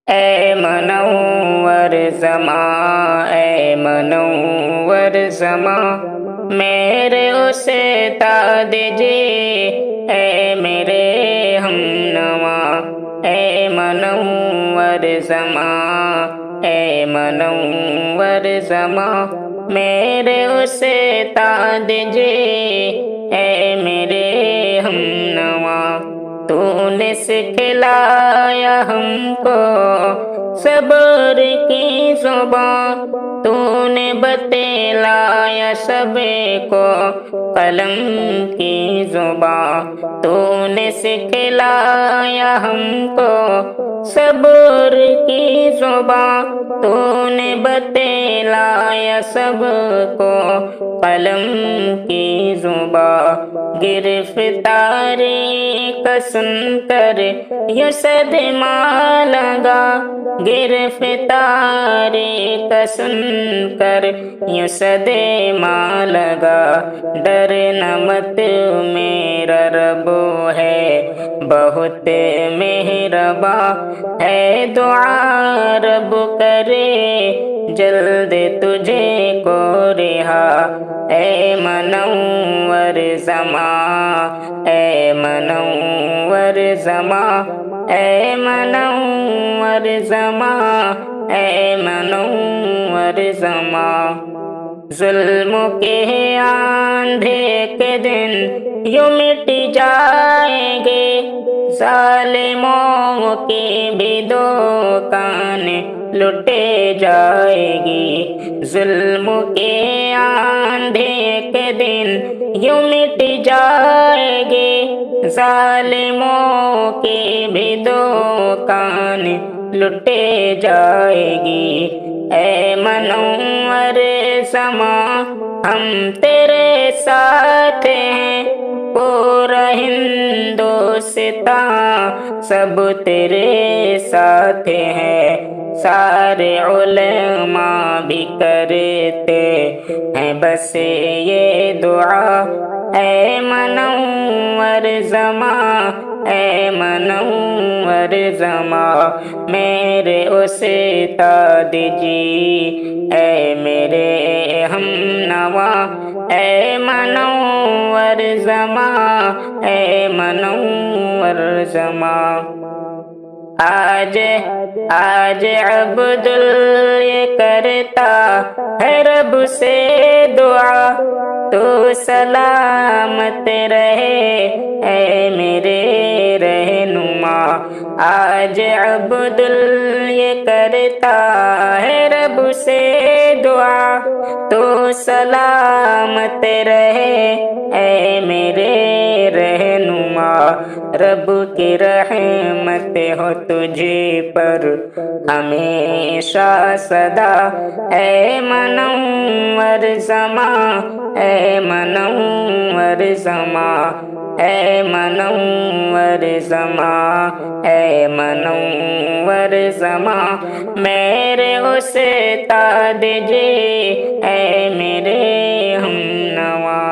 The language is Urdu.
اے منور زماں، اے منور زماں، میرے اسے تاج جی، اے میرے ہم نوا، اے منور زماں، اے منور زماں، میرے اسے تاج جی، اے میرے ہم نوا، تو نے سکھلایا ہم کو صبر کی زبان، تو نے بتلایا سب کو قلم کی زبان، تو نے سکھلایا ہم کو صبر کی زبان، تو نے بتلایا سب کو قلم کی زبان، گرفتاری کا سن کر یہ صدمہ لگا، گرفتاری کا سن کر یہ صدمہ لگا، ڈرنا مت میرا رب ہے بہت مہرباں، ہے دعا رب کرے جلد تجھے کو رہا، اے منور زماں، اے منور زماں، اے منور زماں، اے منور زماں، ظلم کے آندھے کے دن یوں مٹ جائیں گے، ظالموں کی بھی دکان لٹے جائے گی، ظلم کے آندھے کے دن یوں مٹ جائے گے، ظالموں کی بھی دکان لٹے جائے گی، اے منور زماں ہم تیرے ساتھ ہیں، پورا ہندوستان سب تیرے ساتھ ہیں، سارے علماء بھی کرتے ہیں بس یہ دعا، اے منور زماں، اے منور زماں، میرے اسے تاج جی، اے میرے ہم نوا، اے منور زماں، اے منور زماں، آج عبد یہ کرتا ہے رب سے دعا، تو سلامت رہے اے میرے رہنما، آج عبد یہ کرتا ہے رب سے دعا، تو سلامت رہے اے میرے رہنما، رب کی رحمت ہو تجھ پر ہمیشہ صدا، اے منور زماں، اے منور زماں، اے منور زماں، اے منور زماں، میرے اسے تاج جی، اے میرے ہم نوا۔